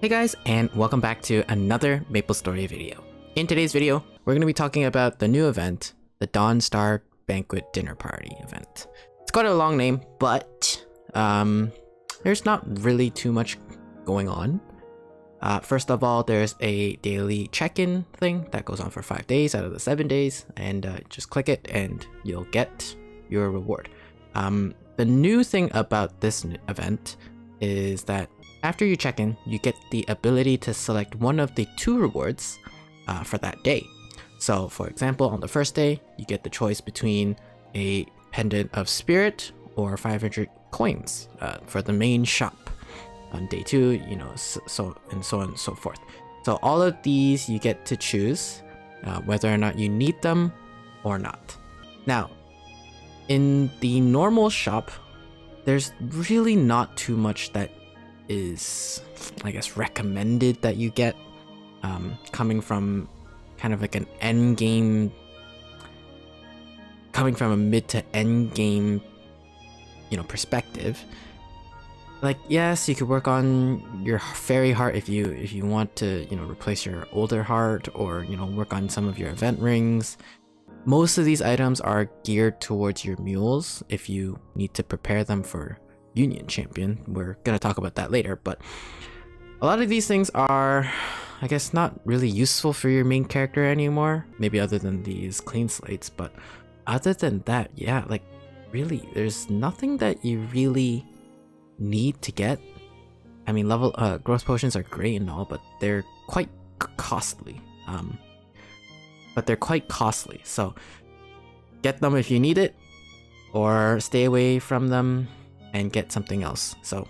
Hey guys, and welcome back to another Maplestory video. In today's video, we're going to be talking about the new event, the Dawnstar Banquet Dinner Party event. It's quite a long name, but there's not really too much going on. First of all, there's a daily check-in thing that goes on for 5 days out of the 7 days, and just click it and you'll get your reward. The new thing about this event is that after you check in, you get the ability to select one of the 2 rewards for that day. So for example, on the first day, you get the choice between a pendant of spirit or 500 coins for the main shop. On day 2, you know, so on and so forth. So all of these you get to choose whether or not you need them or not. Now, in the normal shop, there's really not too much that is, I guess, recommended that you get, coming from kind of like an end game, coming from a mid to end game, you know, perspective. Like, yes, you could work on your fairy heart if you want to, you know, replace your older heart, or, you know, work on some of your event rings. Most of these items are geared towards your mules if you need to prepare them for Union Champion. We're gonna talk about that later, but a lot of these things are, I guess, not really useful for your main character anymore, maybe other than these clean slates. But other than that, yeah, like, really, there's nothing that you really need to get. I mean, growth potions are great and all, but they're quite costly. So get them if you need it, or stay away from them and get something else. So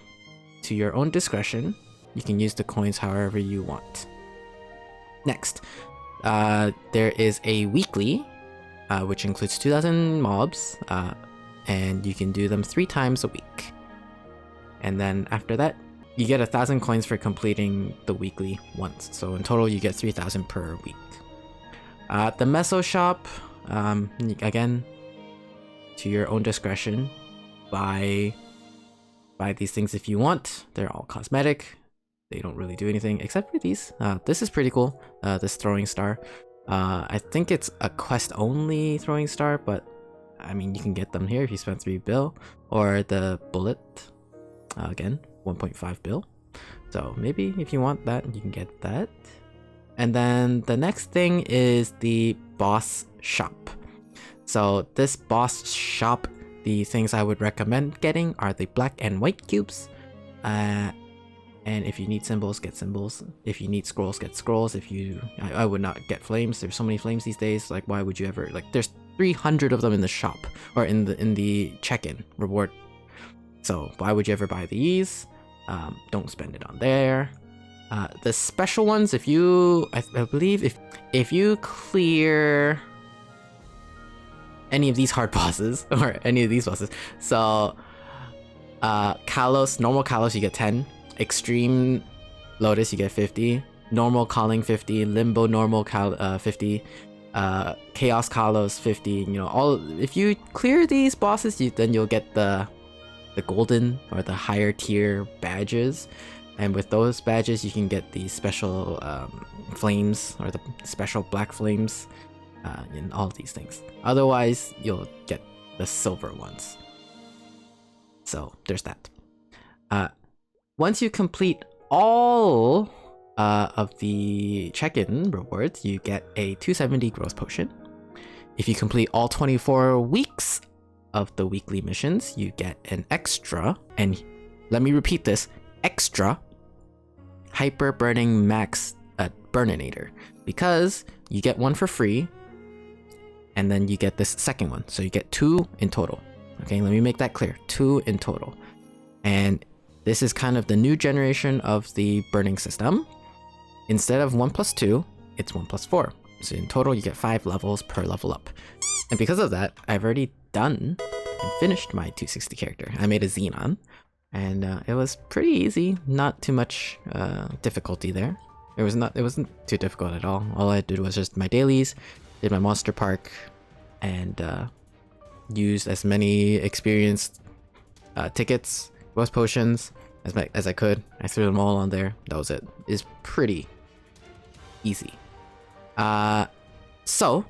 to your own discretion, you can use the coins however you want. Next, there is a weekly, which includes 2,000 mobs, and you can do them 3 times a week. And then after that, you get 1,000 coins for completing the weekly once. So in total, you get 3,000 per week. The Meso shop, again, to your own discretion, buy these things if you want. They're all cosmetic. They don't really do anything except for these. This is pretty cool, this throwing star. I think it's a quest only throwing star, but I mean, you can get them here if you spend 3 bill, or the bullet, again, 1.5 bill. So maybe if you want that, you can get that. And then the next thing is the boss shop. So this boss shop, the things I would recommend getting are the black and white cubes. And if you need symbols, get symbols. If you need scrolls, get scrolls. I would not get flames. There's so many flames these days. Like, why would you ever? Like, there's 300 of them in the shop, or in the check-in reward. So why would you ever buy these? Don't spend it on there. The special ones, I believe if you clear any of these hard bosses, or any of these bosses, so Kalos, normal Kalos, you get 10, Extreme Lotus, you get 50, normal Calling 50, Limbo normal 50, Chaos Kalos 50. You know, if you clear these bosses, then you'll get the golden or the higher tier badges. And with those badges, you can get the special flames, or the special black flames, in all of these things. Otherwise, you'll get the silver ones. So there's that. Once you complete all of the check-in rewards, you get a 270 growth potion. If you complete all 24 weeks of the weekly missions, you get an extra, and let me repeat this, extra hyper burning max burninator, because you get one for free, and then you get this second one, so you get 2 in total. Okay, let me make that clear, 2 in total. And this is kind of the new generation of the burning system. Instead of 1+2, it's 1+4. So in total, you get 5 levels per level up. And because of that, I've already done and finished my 260 character. I made a Xenon, and it was pretty easy. Not too much difficulty there. It wasn't too difficult at all. All I did was just my dailies, did my monster park, and used as many experienced tickets, growth potions, as I could. I threw them all on there. That was it. It's pretty easy. So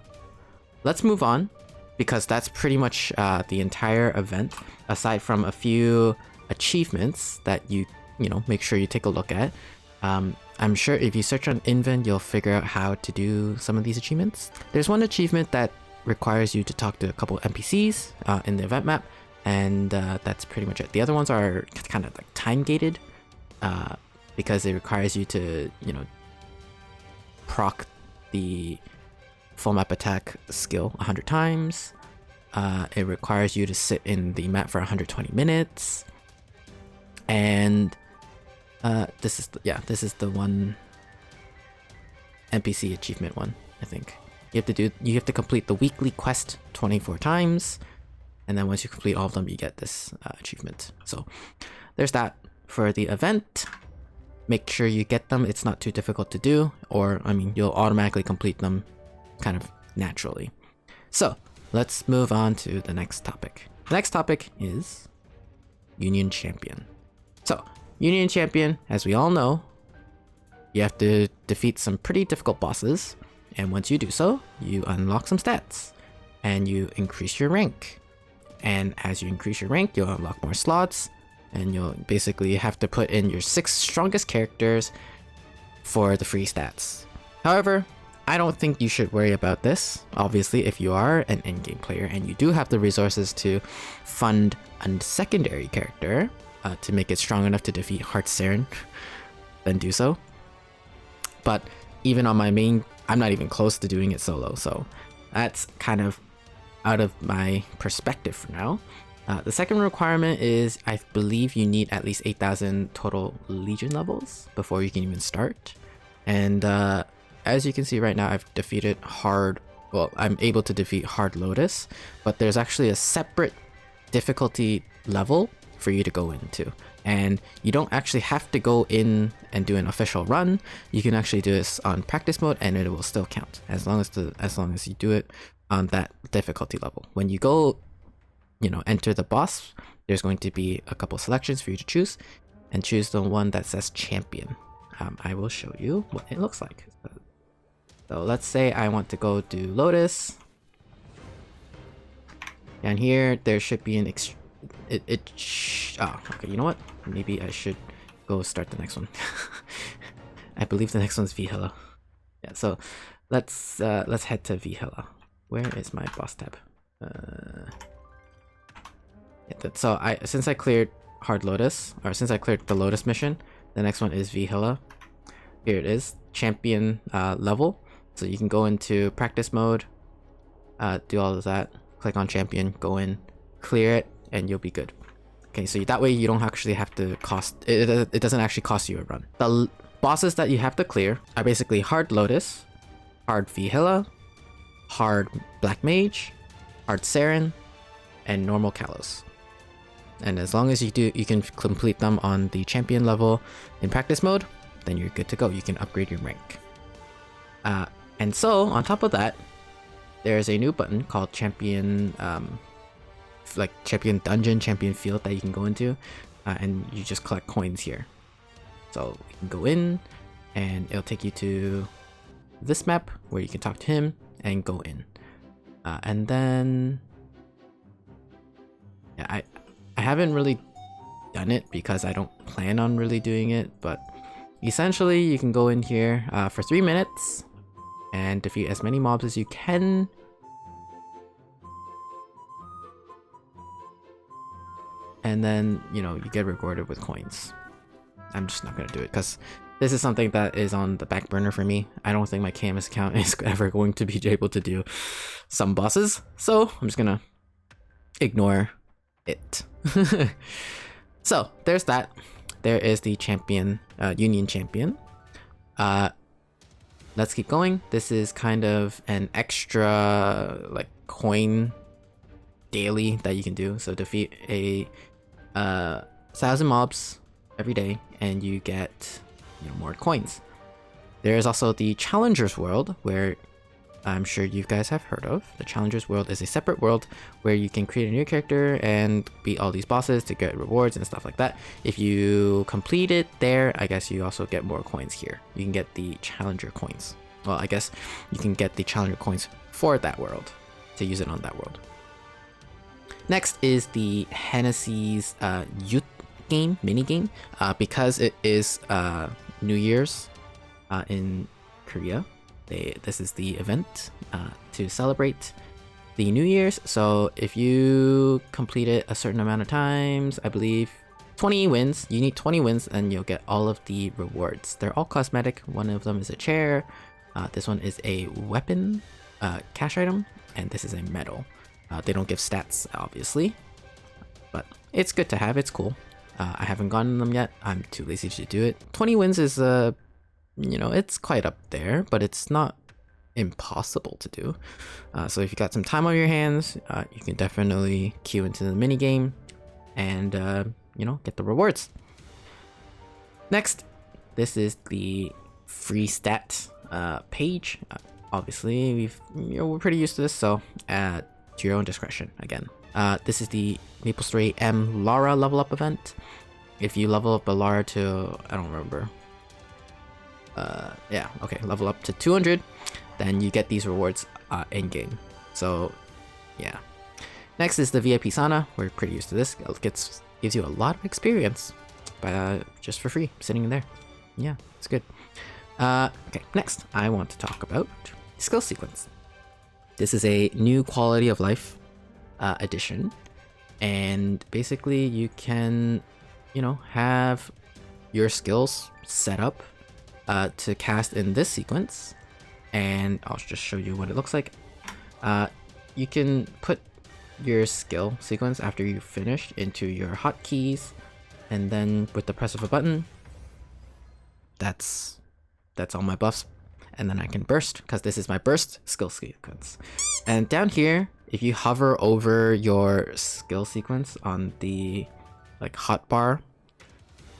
let's move on, because that's pretty much the entire event, aside from a few achievements that you know, make sure you take a look at. I'm sure if you search on Invent, you'll figure out how to do some of these achievements. There's one achievement that requires you to talk to a couple NPCs in the event map, and that's pretty much it. The other ones are kind of like time gated, because it requires you to, you know, proc the full map attack skill 100 times. It requires you to sit in the map for 120 minutes, and this is the one NPC achievement one, I think. You have to complete the weekly quest 24 times, and then once you complete all of them, you get this achievement. So there's that for the event. Make sure you get them. It's not too difficult to do, or I mean, you'll automatically complete them kind of naturally. So let's move on to the next topic. The next topic is Union Champion. So Union Champion, as we all know, you have to defeat some pretty difficult bosses, and once you do so, you unlock some stats, and you increase your rank. And as you increase your rank, you'll unlock more slots, and you'll basically have to put in your 6 strongest characters for the free stats. However, I don't think you should worry about this. Obviously, if you are an endgame player and you do have the resources to fund a secondary character, to make it strong enough to defeat Heart Saren, then do so. But even on my main, I'm not even close to doing it solo, so that's kind of out of my perspective for now. The second requirement is, I believe you need at least 8,000 total Legion levels before you can even start. And as you can see right now, I've defeated I'm able to defeat Hard Lotus, but there's actually a separate difficulty level for you to go into, and you don't actually have to go in and do an official run. You can actually do this on practice mode, and it will still count as long as you do it on that difficulty level. When you go, you know, enter the boss, there's going to be a couple selections for you to choose, and choose the one that says Champion. I will show you what it looks like. So let's say I want to go do Lotus. Down here, there should be an okay, you know what? Maybe I should go start the next one. I believe the next one's Vihela. Yeah, so let's head to Vihela. Where is my boss tab? Since I cleared Hard Lotus, or since I cleared the Lotus mission, the next one is Vihela. Here it is, Champion level. So you can go into practice mode, do all of that, click on Champion, go in, clear it, and you'll be good. Okay, so that way you don't actually have to it doesn't actually cost you a run. The bosses that you have to clear are basically Hard Lotus, Hard Vihela, Hard Black Mage, Hard Saren, and Normal Kalos. And as long as you can complete them on the Champion level in practice mode, then you're good to go. You can upgrade your rank. And so on top of that, there's a new button called Champion, like Champion Dungeon, Champion Field, that you can go into, and you just collect coins here. So you can go in, and it'll take you to this map where you can talk to him and go in. And then, yeah, I haven't really done it because I don't plan on really doing it, but essentially you can go in here for 3 minutes and defeat as many mobs as you can. And then, you know, you get rewarded with coins. I'm just not gonna do it because this is something that is on the back burner for me. I don't think my KMS account is ever going to be able to do some bosses, so I'm just gonna ignore it. So there's that. There is the champion, Union Champion. Let's keep going. This is kind of an extra like coin daily that you can do. So defeat a 1,000 mobs every day, and you get, you know, more coins. There is also the Challengers World, where I'm sure you guys have heard of. The Challengers World is a separate world where you can create a new character and beat all these bosses to get rewards and stuff like that. If you complete it there, I guess you also get more coins here. You can get the Challenger coins. Well, I guess you can get the Challenger coins for that world to use it on that world. Next is the Hennessy's Youth game, mini game, because it is New Year's in Korea. This is the event to celebrate the New Year's. So if you complete it a certain amount of times, I believe 20 wins, you need 20 wins and you'll get all of the rewards. They're all cosmetic. One of them is a chair. This one is a weapon cash item, and this is a medal. They don't give stats, obviously, but it's good to have. It's cool. I haven't gotten them yet. I'm too lazy to do it. 20 wins is you know, it's quite up there, but it's not impossible to do. So if you got some time on your hands, you can definitely queue into the mini game and you know, get the rewards. Next, this is the free stat page. Obviously, we're pretty used to this, so to your own discretion again. This is the Maplestory M Lara level up event. If you level up a Lara to, I don't remember. Yeah, okay, level up to 200, then you get these rewards in game. So, yeah. Next is the VIP sauna. We're pretty used to this. It gives you a lot of experience, just for free, sitting in there. Yeah, it's good. Okay, next I want to talk about skill sequence. This is a new quality of life addition, and basically you can, you know, have your skills set up to cast in this sequence, and I'll just show you what it looks like. You can put your skill sequence after you've finished into your hotkeys, and then with the press of a button, that's all my buffs, and then I can burst, because this is my burst skill sequence. And down here, if you hover over your skill sequence on the hotbar,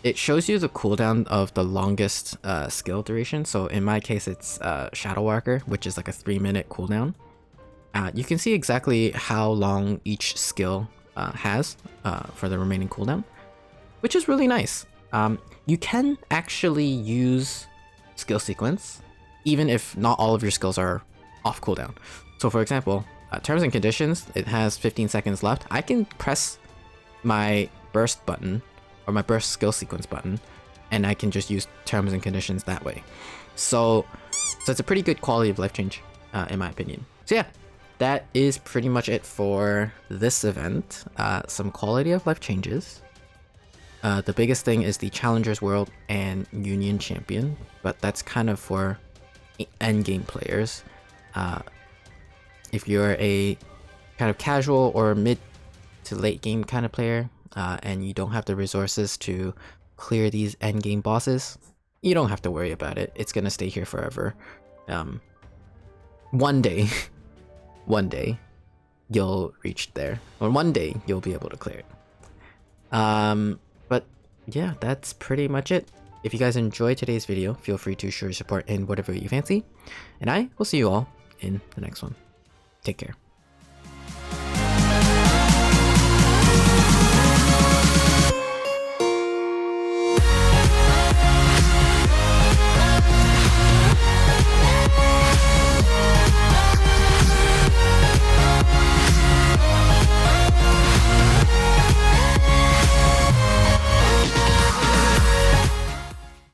it shows you the cooldown of the longest skill duration. So in my case, it's Shadow Walker, which is like a 3-minute cooldown. You can see exactly how long each skill has for the remaining cooldown, which is really nice. You can actually use skill sequence even if not all of your skills are off cooldown. So for example, terms and conditions, it has 15 seconds left. I can press my burst button or my burst skill sequence button, and I can just use terms and conditions that way. So it's a pretty good quality of life change, in my opinion. So yeah, that is pretty much it for this event. Some quality of life changes. The biggest thing is the Challengers World and Union Champion, but that's kind of for endgame players. If you're a kind of casual or mid to late game kind of player, and you don't have the resources to clear these endgame bosses, you don't have to worry about it. It's gonna stay here forever. One day you'll reach there, or one day you'll be able to clear it. But yeah, that's pretty much it. If you guys enjoyed today's video, feel free to show your support in whatever you fancy, and I will see you all in the next one. Take care.